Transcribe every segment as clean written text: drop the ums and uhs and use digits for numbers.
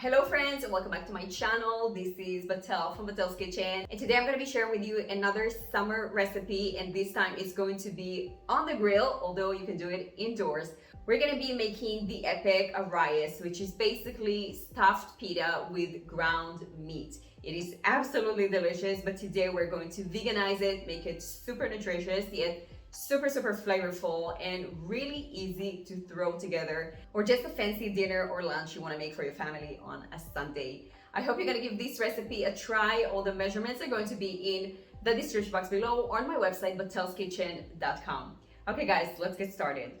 Hello friends and welcome back to my channel. This is Batel from Batel's Kitchen, and today I'm going to be sharing with you another summer recipe, and this time it's going to be on the grill, although you can do it indoors. We're going to be making the epic Arayes, which is basically stuffed pita with ground meat. It is absolutely delicious, but today we're going to veganize it, make it super nutritious, yet super flavorful and really easy to throw together, or just a fancy dinner or lunch you want to make for your family on a Sunday. I hope you're going to give this recipe a try. All the measurements are going to be in the description box below or on my website batelskitchen.com. Okay guys, let's get started.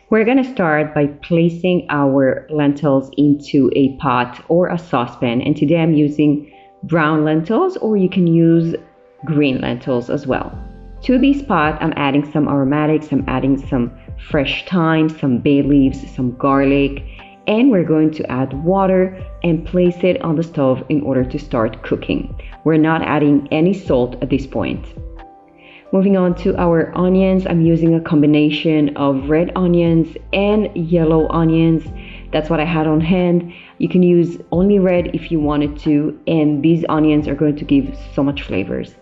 We're going to start by placing our lentils into a pot or a saucepan, and today I'm using brown lentils, or you can use green lentils as well. To this pot I'm adding some aromatics, I'm adding some fresh thyme, some bay leaves, some garlic, and we're going to add water and place it on the stove in order to start cooking. We're not adding any salt at this point. Moving on to our onions, I'm using a combination of red onions and yellow onions. That's what I had on hand. You can use only red if you wanted to, and these onions are going to give so much flavors.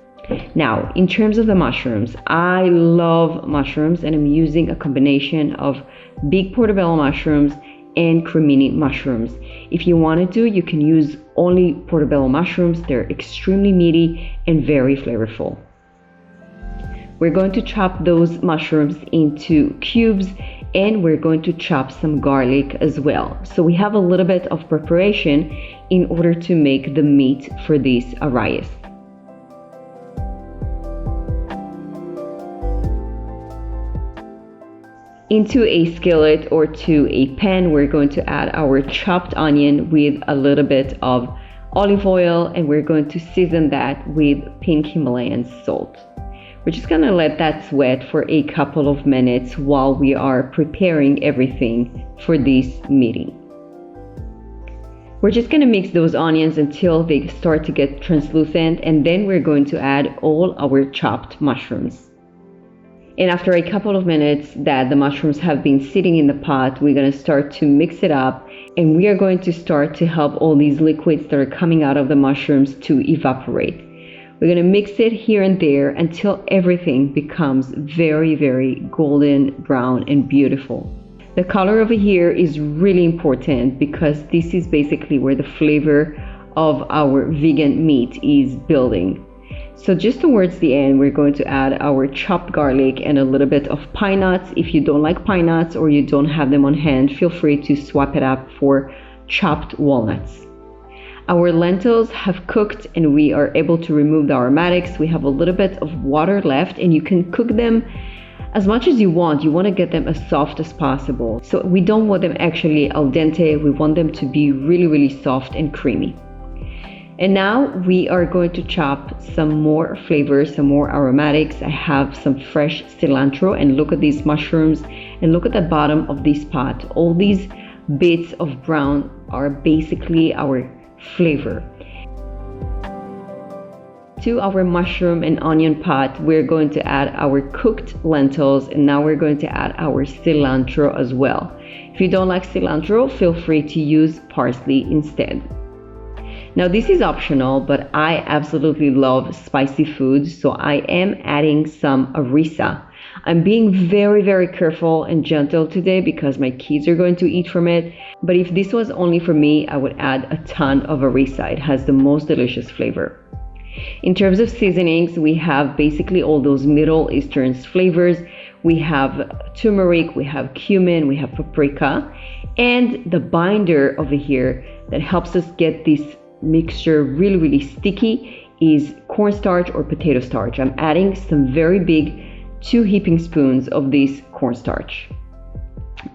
Now, in terms of the mushrooms, I love mushrooms, and I'm using a combination of big portobello mushrooms and cremini mushrooms. If you wanted to, you can use only portobello mushrooms. They're extremely meaty and very flavorful. We're going to chop those mushrooms into cubes, and we're going to chop some garlic as well. So we have a little bit of preparation in order to make the meat for this Arayes. Into a skillet or to a pan, we're going to add our chopped onion with a little bit of olive oil, and we're going to season that with pink Himalayan salt. We're just gonna let that sweat for a couple of minutes while we are preparing everything for this meeting. We're just gonna mix those onions until they start to get translucent, and then we're going to add all our chopped mushrooms. And after a couple of minutes that the mushrooms have been sitting in the pot, we're gonna start to mix it up, and we are going to start to help all these liquids that are coming out of the mushrooms to evaporate. We're going to mix it here and there until everything becomes very golden brown and beautiful. The color over here is really important because this is basically where the flavor of our vegan meat is building. So just towards the end, we're going to add our chopped garlic and a little bit of pine nuts. If you don't like pine nuts or you don't have them on hand, feel free to swap it up for chopped walnuts. Our lentils have cooked and we are able to remove the aromatics. We have a little bit of water left, and you can cook them as much as you want. You want to get them as soft as possible. So we don't want them actually al dente. We want them to be really soft and creamy. And now we are going to chop some more flavors, some more aromatics. I have some fresh cilantro, and look at these mushrooms and look at the bottom of this pot. All these bits of brown are basically our flavor. To our mushroom and onion pot, we're going to add our cooked lentils, and now we're going to add our cilantro as well. If you don't like cilantro, feel free to use parsley instead. Now this is optional, but I absolutely love spicy foods, so I am adding some arrisa. I'm being very careful and gentle today because my kids are going to eat from it. But if this was only for me, I would add a ton of arrisa. It has the most delicious flavor. In terms of seasonings, we have basically all those Middle Eastern flavors. We have turmeric, we have cumin, we have paprika, and the binder over here that helps us get this mixture really sticky is cornstarch or potato starch. I'm adding some very big 2 heaping spoons of this cornstarch.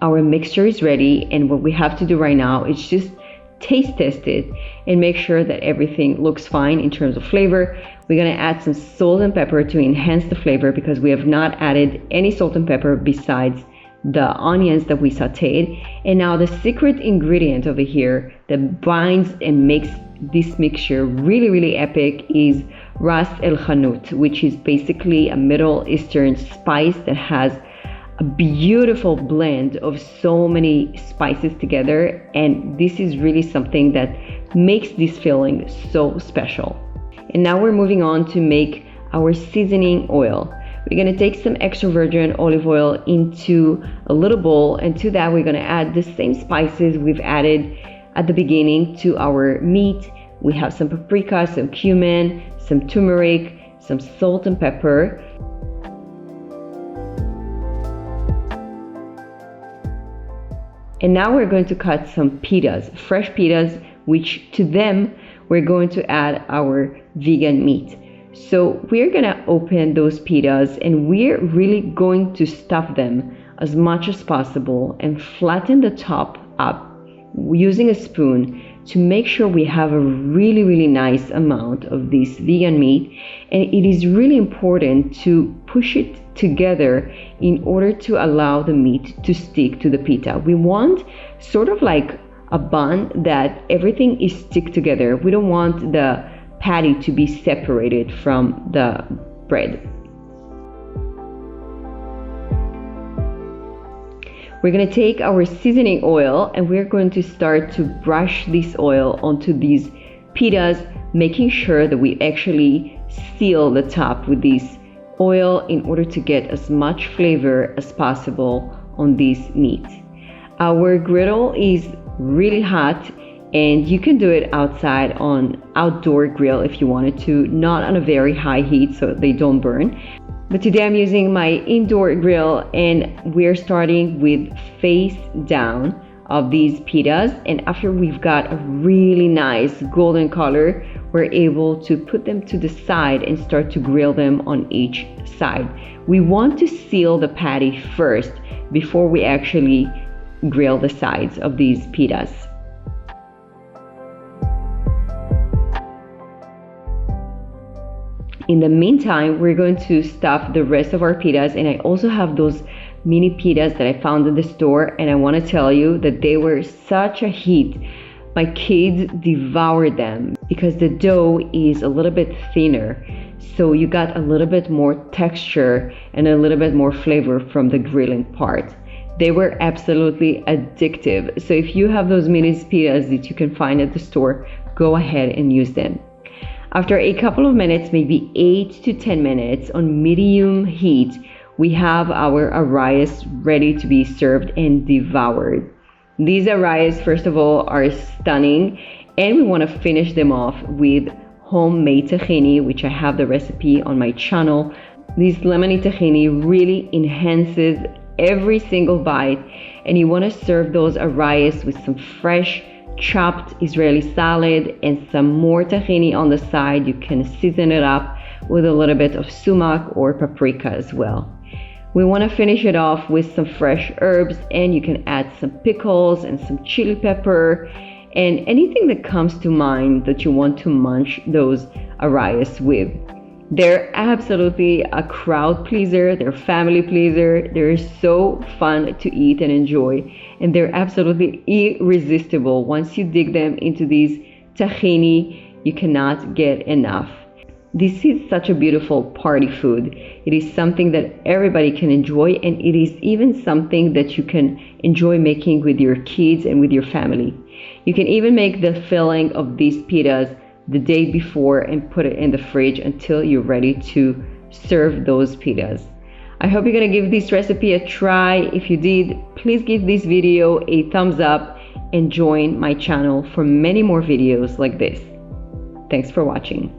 Our mixture is ready, and what we have to do right now is just taste test it and make sure that everything looks fine in terms of flavor. We're going to add some salt and pepper to enhance the flavor because we have not added any salt and pepper besides the onions that we sauteed. And now the secret ingredient over here that binds and makes this mixture really epic is ras el hanout, which is basically a Middle Eastern spice that has a beautiful blend of so many spices together, and this is really something that makes this filling so special. And now we're moving on to make our seasoning oil. We're gonna take some extra virgin olive oil into a little bowl, and to that we're gonna add the same spices we've added at the beginning to our meat. We have some paprika, some cumin, some turmeric, some salt and pepper. And now we're going to cut some pitas, fresh pitas, which to them we're going to add our vegan meat. So we're gonna open those pitas and we're really going to stuff them as much as possible and flatten the top up using a spoon to make sure we have a really nice amount of this vegan meat. And it is really important to push it together in order to allow the meat to stick to the pita. We want sort of like a bun that everything is stick together. We don't want the patty to be separated from the bread. We're going to take our seasoning oil and we're going to start to brush this oil onto these pitas, making sure that we actually seal the top with this oil in order to get as much flavor as possible on this meat. Our griddle is really hot, and you can do it outside on outdoor grill if you wanted to, not on a very high heat so they don't burn. But today I'm using my indoor grill, and we're starting with face down of these pitas, and after we've got a really nice golden color, we're able to put them to the side and start to grill them on each side. We want to seal the patty first before we actually grill the sides of these pitas. In the meantime, we're going to stuff the rest of our pitas, and I also have those mini pitas that I found in the store, and I want to tell you that they were such a hit. My kids devoured them because the dough is a little bit thinner, so you got a little bit more texture and a little bit more flavor from the grilling part. They were absolutely addictive. So if you have those mini pitas that you can find at the store, go ahead and use them. After a couple of minutes, maybe 8 to 10 minutes on medium heat, we have our arayes ready to be served and devoured. These arayes, first of all, are stunning, and we want to finish them off with homemade tahini, which I have the recipe on my channel. This lemony tahini really enhances every single bite, and you want to serve those arayes with some fresh chopped Israeli salad and some more tahini on the side. You can season it up with a little bit of sumac or paprika as well. We want to finish it off with some fresh herbs, and you can add some pickles and some chili pepper and anything that comes to mind that you want to munch those arayes with. They're absolutely a crowd pleaser, they're family pleaser, they're so fun to eat and enjoy, and they're absolutely irresistible. Once you dig them into these tahini, you cannot get enough. This is such a beautiful party food. It is something that everybody can enjoy, and it is even something that you can enjoy making with your kids and with your family. You can even make the filling of these pitas the day before and put it in the fridge until you're ready to serve those pitas. I hope you're gonna give this recipe a try. If you did, please give this video a thumbs up and join my channel for many more videos like this. Thanks for watching.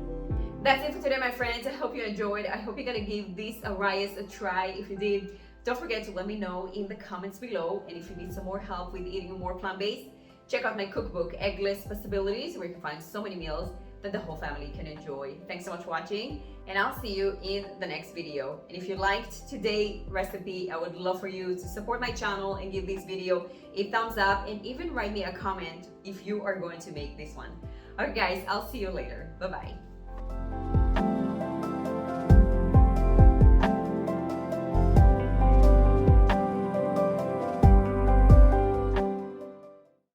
That's it for today, my friends. I hope you enjoyed. I hope you're gonna give these arayes a try. If you did, don't forget to let me know in the comments below. And if you need some more help with eating more plant-based, check out my cookbook, Eggless Possibilities, where you can find so many meals that the whole family can enjoy. Thanks so much for watching, and I'll see you in the next video. And if you liked today's recipe, I would love for you to support my channel and give this video a thumbs up, and even write me a comment if you are going to make this one. Alright guys, I'll see you later. Bye-bye.